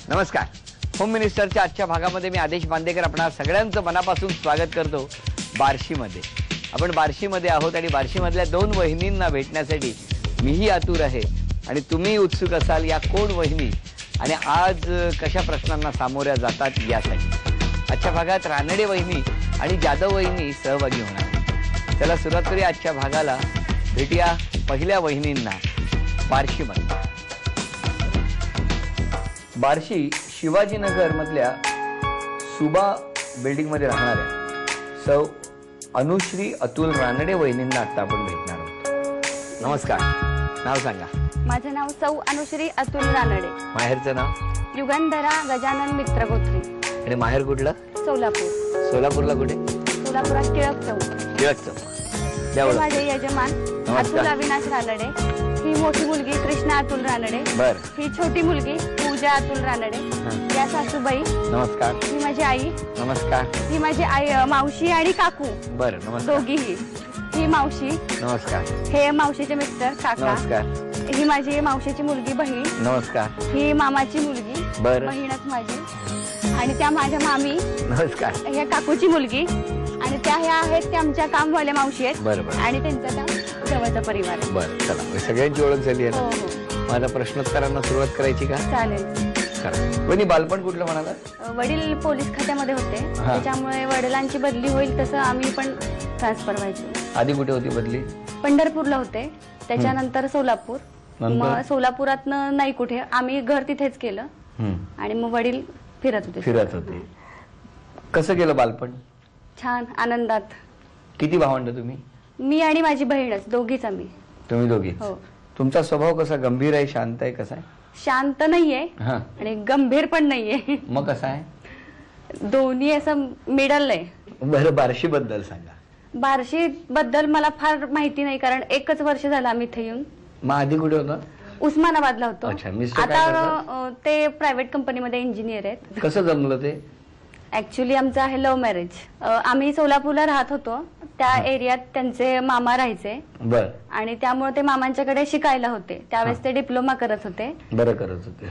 नमस्कार. होम मिनिस्टरच्या आजच्या भागामध्ये मी आदेश बांदेकर आपणा सगळ्यांचं मनापासून स्वागत करतो. बार्शीमध्ये आपण बार्शीमध्ये आहोत आणि बार्शीमधल्या 2 वहिनींना भेटण्यासाठी मीही आतुर आहे आणि तुम्ही उत्सुक असाल या कोण वहिनी आणि आज कशा प्रश्नांना सामोऱ्या जातात यासाठी. आजच्या भागात रानडे वहिनी आणि जाधव वहिनी सहभागी होणार. चला सुरुवात करूया आजच्या भागाला. भेटूया पहिल्या वहिनींना बार्शीमध्ये. बार्शी शिवाजीनगर मधल्या सुबा बिल्डिंग मध्ये राहणाऱ्या सौ अनुश्री अतुल रानडे वहिनींना आता आपण भेटणार आहोत. नमस्कार. नाव सांगा. माझे नाव सौ अनुश्री अतुल रानडे. माहेरचं नाव? युगंधरा गजानन मित्र गोत्री. आणि माहेर कुठलं? सोलापूर. सोलापूरला कुठे? सोलापुरात टिळक चौक. टिळक चौक. माझे यजमान अतुल अविनाश रानडे. ही मोठी मुलगी कृष्णा अतुल रानडे. बर. ही छोटी मुलगी पूजा अतुल रानडे. या सासूबाई. नमस्कार. ही माझी आई. नमस्कार. ही माझी आई मावशी आणि काकू. बर. नमस्कार. दोघीही. ही मावशी. नमस्कार. हे मावशीचे मिस्टर काका. नमस्कार. ही माझी मावशीची मुलगी बहीण. नमस्कार. ही मामाची मुलगी. बर. बहीणच माझी. आणि त्या माझ्या मामी. नमस्कार. ह्या काकूची मुलगी. आणि त्या ह्या आहेत त्या आमच्या कामवाल्या मावशी आहेत. बरोबर. आणि त्यांचा त्या जवळचा परिवार आहे. बरं, चला सगळ्यांची ओळख झाली आहे हो ना. हो माझ्या प्रश्नोत्तरांना सुरुवात करायची का? चालेल. वहिनी बालपण कुठलं म्हणाला? वडील पोलीस खात्यामध्ये होते. त्याच्यामुळे वडिलांची बदली होईल तसं आम्ही पण ट्रान्सफर व्हायचो. आधी कुठे होती बदली? पंढरपूरला होते. त्याच्यानंतर सोलापूर. मग सोलापुरात नाही कुठे आम्ही घर तिथेच केलं. आणि मग वडील फिरत होते. कसं गेलं बालपण? छान आनंदात. किती भावंड तुम्ही? मी आणि माझी बहीणच दोघीच आम्ही. तुम्ही दोघी? हो. तुमचा स्वभाव कसा? गंभीर आहे, शांत आहे, कसा आहे? शांत नाहीये आणि गंभीर पण नाहीये. मग कसा आहे? दोन्ही असं मिडल आहे. बरं, बार्शी बद्दल सांगा. बार्शी बद्दल मला फार माहिती नाही कारण 1च वर्ष झालं आम्ही इथे येऊन. मग आधी कुठे होता? उस्मानाबादला होतो. अच्छा. मिस्टर काय आता करतात? ते प्रायव्हेट कंपनीमध्ये इंजिनियर आहेत. कसं जमलं ते? ऍक्च्युली आमचं आहे लव्ह मॅरेज. आम्ही सोलापूरला राहत होतो. त्या एरियात त्यांचे मामा राहायचे. बर. आणि त्यामुळे ते मामांच्याकडे शिकायला होते. त्यावेळेस ते डिप्लोमा करत होते. बरं करत होते.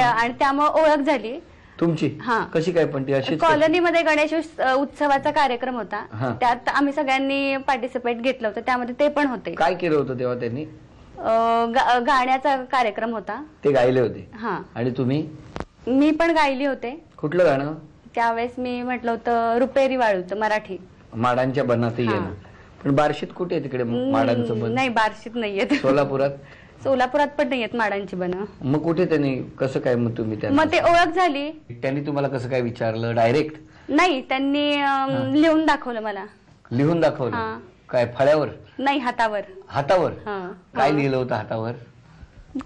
आणि त्यामुळे ओळख झाली तुमची. कशी काय? पण ती अशी कॉलनीमध्ये गणेश उत्सवाचा कार्यक्रम होता. त्यात आम्ही सगळ्यांनी पार्टिसिपेट घेतलं होतं. त्यामध्ये ते पण होते. काय केलं होतं तेव्हा त्यांनी? गाण्याचा कार्यक्रम होता. ते गायले होते. आणि तुम्ही? मी पण गायली होते. कुठलं गाणं? त्यावेळेस मी म्हटलं होतं रुपेरी वाळूचं मराठी. माडांच्या बनातही येणं. पण बार्शीत कुठे आहे तिकडे माडांचं बन? नाही, बार्शीत नाहीयेत. सोलापुरात? सोलापुरात पण नाहीयेत माडांची बन. मग कुठे त्यांनी कसं काय? मग तुम्ही मग ते ओळख झाली. त्यांनी तुम्हाला कसं काय विचारलं? डायरेक्ट? नाही, त्यांनी लिहून दाखवलं मला. लिहून दाखवलं? काय फळ्यावर? नाही, हातावर. हातावर? काय लिहिलं होतं हातावर?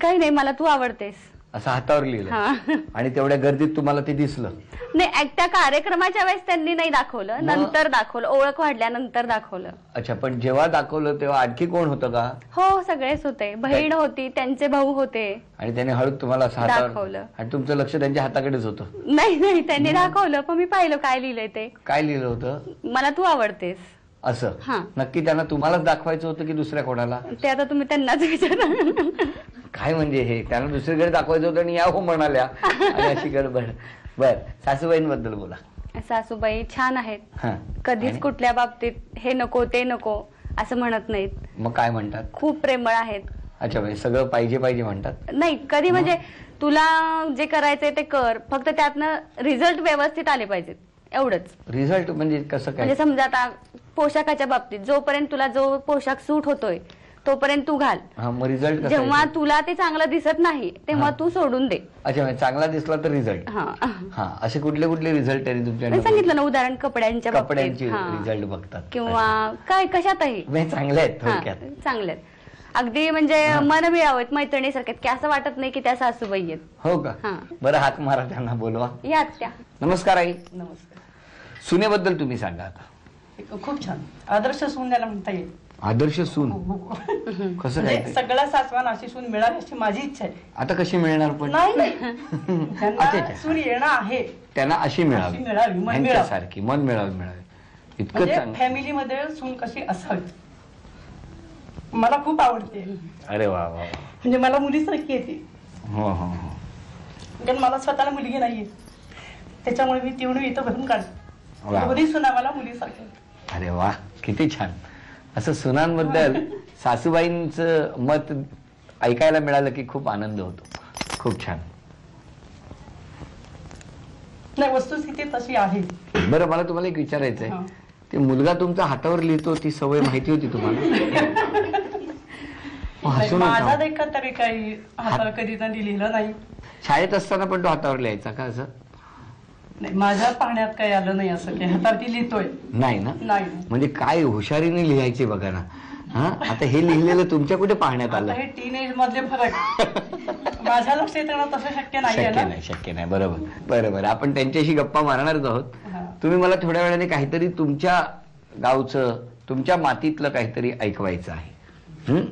काही नाही, मला तू आवडतेस असं हातावर लिहिलं. आणि तेवढ्या गर्दीत तुम्हाला ते दिसलं? नाही, त्या कार्यक्रमाच्या वेळेस त्यांनी नाही दाखवलं. नंतर दाखवलं. ओळख वाढल्यानंतर दाखवलं. अच्छा. पण जेव्हा दाखवलं तेव्हा आणखी कोण होतं का? हो, सगळेच होते. बहीण होती, त्यांचे भाऊ होते. आणि त्याने हळूच तुम्हाला दाखवलं. आणि तुमचं लक्ष त्यांच्या हाताकडेच होतं? नाही, त्यांनी दाखवलं. पण मी पाहिलं काय लिहिलंय ते. काय लिहिलं होतं? मला तू आवडतेस असं. नक्की त्यांना तुम्हालाच दाखवायचं होतं की दुसऱ्या कोणाला? ते आता तुम्ही त्यांनाच विचारा. काय म्हणजे हे? त्यांना दुसरीकडे दाखवायचं होतं आणि या हो म्हणाल्या आणि अशी गडबड. बर. सासूबाईंबद्दल बोला. सासूबाई छान आहेत. कधीच कुठल्या बाबतीत हे नको ते नको असं म्हणत नाहीत. मग काय म्हणतात? खूप प्रेमळ आहेत. अच्छा. म्हणजे सगळं पाहिजे पाहिजे म्हणतात? नाही, कधी म्हणजे तुला जे करायचंय ते कर, फक्त त्यातनं रिझल्ट व्यवस्थित आले पाहिजेत, एवढंच. रिझल्ट म्हणजे कसं काय? म्हणजे समजा आता पोशाखाच्या बाबतीत जोपर्यंत तुला जो पोशाख सूट होतोय तोपर्यंत तू घाल. मग रिझल्ट जेव्हा तुला ते चांगलं दिसत नाही तेव्हा तू सोडून दे. अच्छा. म्हणजे चांगला दिसला तर रिझल्ट? असे कुठले कुठले रिझल्ट आहे तुमच्या? सांगितलं ना उदाहरण, कपड्यांच्या कपड्यांची रिझल्ट बघतात किंवा काय कशातही. चांगले आहेत थोडक्यात? चांगले आहेत अगदी. म्हणजे मन मिळावेत, मैत्रिणीसारखे, की असं वाटत नाही की त्या सासूबाई आहेत. हो का? बरं, हात मारा त्यांना, बोलवा. यात त्या. नमस्कार आई. नमस्कार. सुनेबद्दल तुम्ही सांगा आता. खूप छान आदर्श सून त्याला म्हणता येईल. आदर्श सून? कसं काय? सगळ्या सासवांना अशी सून मिळावी अशी माझी इच्छा आहे. आता कशी मिळणार? पण नाही, त्यांना सून येणं आहे. त्यांना अशी मिळावी, सारखी मन मिळावी. इतकं फॅमिलीमध्ये सून कशी असावी मला खूप आवडते. अरे वा वा. म्हणजे मला मुलीसारखी येते. हो हो. कारण मला स्वतःला मुलगी नाहीये, त्याच्यामुळे मी ती म्हणून इथं भरून काढते. वा. दोन्ही सुना मला मुलीसारखे. अरे वा, किती छान. असं सुनांबद्दल सासूबाईंचं मत ऐकायला मिळालं की खूप आनंद होतो. खूप छान. नाही, वस्तुस्थिती तशी आहे. बरं, मला तुम्हाला एक विचारायचंय, हा. ते मुलगा तुमचा हातावर लिहितो ती सवय माहिती होती तुम्हाला? हसू नका. माझा देखील तरी काही हातावर कधी त्यांनी लिहिलं नाही. शाळेत असताना पण तो हातावर लिहायचा का असं? नाही, माझ्या पाहण्यात काही आलं नाही असं की हातावरती लिहितोय. नाही ना? नाही. म्हणजे काय हुशारीने लिहायचे बघा ना. हा, आता हे लिहिलेलं तुमच्या कुठे पाहण्यात आता आलं? हे टीनेज मधले फरक माझ्या लक्षात येणं तसं शक्य नाहीये शक्य ना. नाही, शक्य नाही. बरोबर बरोबर. आपण त्यांच्याशी गप्पा मारणारच आहोत. हा. तुम्ही मला थोड्या वेळाने काहीतरी तुमच्या गावचं, तुमच्या मातीतलं काहीतरी ऐकवायचं आहे.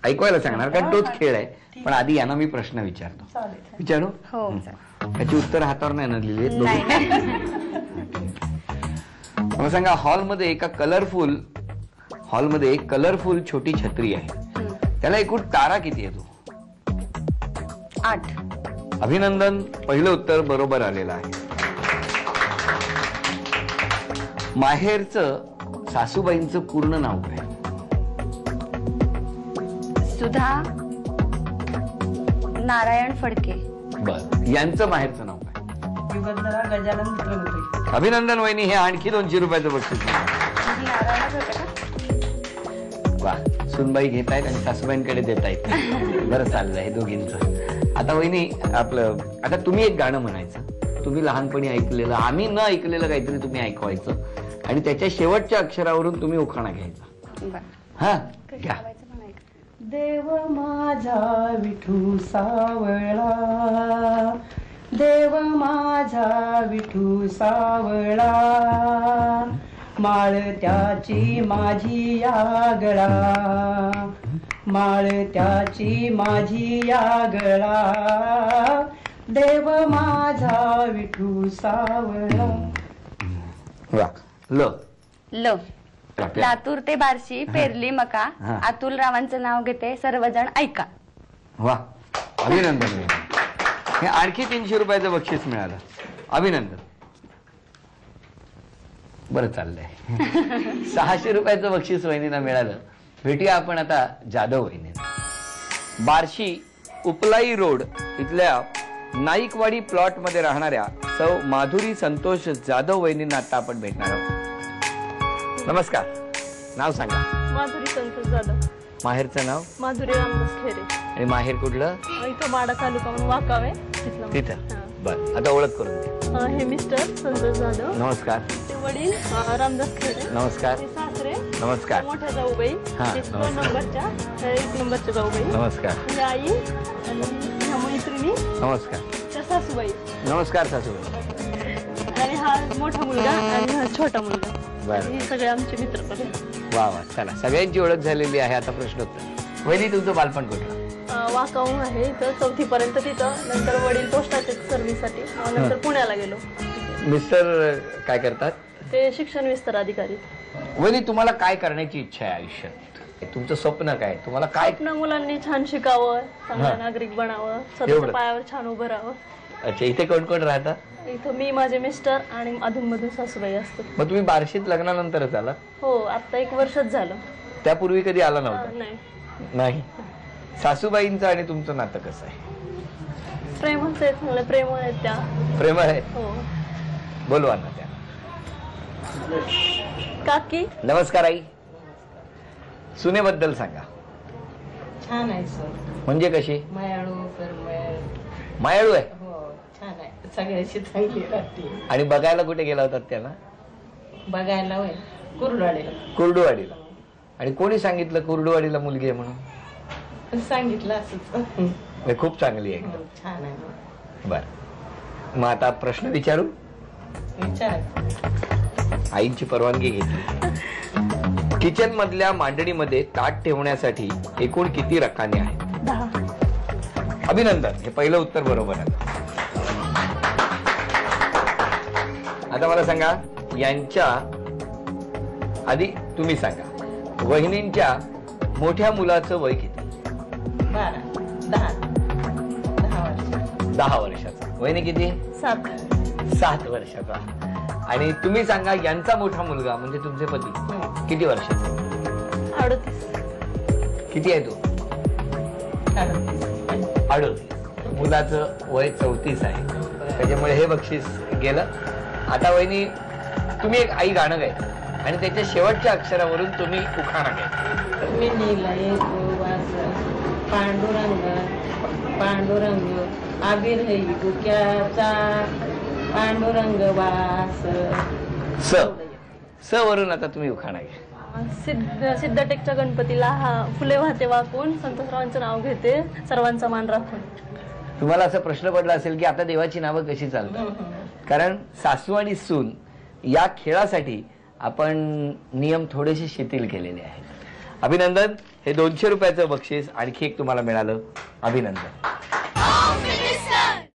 ऐकवायला सांगणार, कारण तोच खेळ आहे. पण आधी यांना मी प्रश्न विचारतो. चालेल. विचारू? हो. त्याची उत्तर हातावर नाही ना लिहिली? नाही. मला सांगा, हॉलमध्ये एक कलरफुल छोटी छत्री आहे, त्याला एकूण तारा किती येतो? 8. अभिनंदन, पहिलं उत्तर बरोबर आलेलं आहे. माहेरचं सासूबाईंचं पूर्ण नाव काय? सुधा नारायण फडके. बर, यांचं माहेरचं नाव काय? युगंधरा गजानन मित्र होते. अभिनंदन वहिनी, हे आणखी 200 रुपयाचं बक्षीस मिळालं. नारायणच होते का? वा, सुनबाई घेतायत आणि सासूबाईंकडे देतायत. बरं चाललंय दोघींचं. आता वहिनी, आता तुम्ही एक गाणं म्हणायचं, तुम्ही लहानपणी ऐकलेलं, आम्ही न ऐकलेलं काहीतरी तुम्ही ऐकवायचं, आणि त्याच्या शेवटच्या अक्षरावरून तुम्ही उखाणा घ्यायचा. बरं. हा, घ्या. देव माझा विठू सावळा, देव माझा विठू सावळा, माळ त्याची माझी यागळा, माळ त्याची माझी यागळा, देव माझा विठू सावळा. वा, ल. लातूर ते बार्शी पेरली मका. हा. अतुल रावांचं नाव घेते, सर्वजण ऐका. वा, अभिनंदन वहिनी. हे आणखी 300 रुपयाचं बक्षीस मिळालं. अभिनंदन. बरं चाललंय. 600 रुपयाचं बक्षीस वहिनीला मिळालं. भेटूया आपण आता जाधव वहिनी. बार्शी उपलाई रोड इथल्या नाईकवाडी प्लॉट मध्ये राहणाऱ्या सौ माधुरी संतोष जाधव वहिनींना आता आपण भेटणार आहोत. नमस्कार, नाव सांगा. माधुरी संतोष जाधव. माहेरचं नाव? माधुरी रामदास खेरे. आणि माहेर कुठलं? इथं माडा तालुका म्हणून वाकावे तिथं. बर, आता ओळख करून द्या. हे मिस्टर संतोष जाधव. नमस्कार. ते वडील रामदास खेरे. नमस्कार. ते सासरे नमस्कार. मोठ्या जाऊबाई. हा, ते 2 नंबरच्या 1 नंबरच्या जाऊबाई. नमस्कार. म्हणजे आई आणि ह्या मैत्रिणी नमस्कार. त्या सासूबाई. नमस्कार सासूबाई. आणि हा मोठा मुलगा आणि हा छोटा मुलगा. बरं. हे सगळे आमचे मित्र पण. वा वा, चला, सगळ्यांची ओळख झालेली आहे. आता प्रश्नोत्तर. वहिनी, तुमचं बालपण कुठलं? वाकाऊ आहे इथं 4थी पर्यंत तिथं. नंतर वडील पोस्टाच्या सर्व्हिससाठी, नंतर पुण्याला गेलो. मिस्टर काय करतात? ते शिक्षण विस्तार अधिकारी. वहिनी, तुम्हाला काय करण्याची इच्छा आहे आयुष्यात? तुमचं स्वप्न काय? तुम्हाला काय? स्वप्न मुलांनी छान शिकावं, चांगलं नागरिक बनावं, स्वतःच्या पायावर छान उभं राहावं. अच्छा, इथे कोण कोण राहतात? इथं मी, माझे मिस्टर आणि अधूनमधून सासूबाई असतात. मग तुम्ही बार्शीत लग्नानंतरच आला? हो, आता 1 वर्षच झालं. त्यापूर्वी कधी आला नव्हता? नाही. नाही. सासूबाईंचं आणि तुमचं नातं कसं आहे? प्रेमच आहे, चांगलं प्रेम आहेत त्या. प्रेम आहे? हो. बोलवा ना त्या. काकी. नमस्कार आई. सुनेबद्दल सांगा. छान आहे सर. म्हणजे कशी? मायाळू सर. मायाळू आहे? हो, छान आहे. सगळ्याशी चांगली राहते. आणि बघायला कुठे गेला होतात त्यांना? बघायला होय, कुर्डवाडीला. कुर्डुवाडीला. आणि कोणी सांगितलं कुर्डुवाडीला मुलगी आहे म्हणून? सांगितलं असंच. खूप चांगली आहे एकदम. छान आहे. बर, मग आता प्रश्न विचारू? विचार. आईची परवानगी घेतली. किचन मधल्या मांडणीमध्ये ताट ठेवण्यासाठी एकूण किती रकाने आहेत? 10. अभिनंदन, हे पहिलं उत्तर बरोबर आहे. आता मला सांगा, यांच्या आधी तुम्ही सांगा, वहिनींच्या मोठ्या मुलाचं वय किती? 12. 10 वर्ष. 10 वर्षाचं. वहिनी किती? 7 वर्षाचा. आणि तुम्ही सांगा यांचा मोठा मुलगा म्हणजे तुमचे पती किती वर्षाचा? 38. किती आहे तो? 38. मुलाचं वय 34 आहे. त्याच्यामुळे हे बक्षीस गेलं. आता वहिनी तुम्ही एक आई गाणं गायचं आणि त्याच्या शेवटच्या अक्षरावरून तुम्ही उखाणा घ्यायचा. मी नीलाय वास पांडुरंग पांडुरंग आबिर है डोक्याचा पांडुरंग वास. स वरून आता तुम्ही उखाणा घ्या. सिद्धटेकच्या गणपतीला फुले वाहते वाकून संतोषरावांचं नाव घेते सर्वांचा मान राखून. तुम्हाला असा प्रश्न पडला असेल की आता देवाची नावं कशी चालतात. कारण सासू आणि सून या खेळासाठी आपण नियम थोडेसे शिथिल केलेले आहेत. अभिनंदन. हे 200 रुपयाचं बक्षीस आणखी एक तुम्हाला मिळालं. अभिनंदन.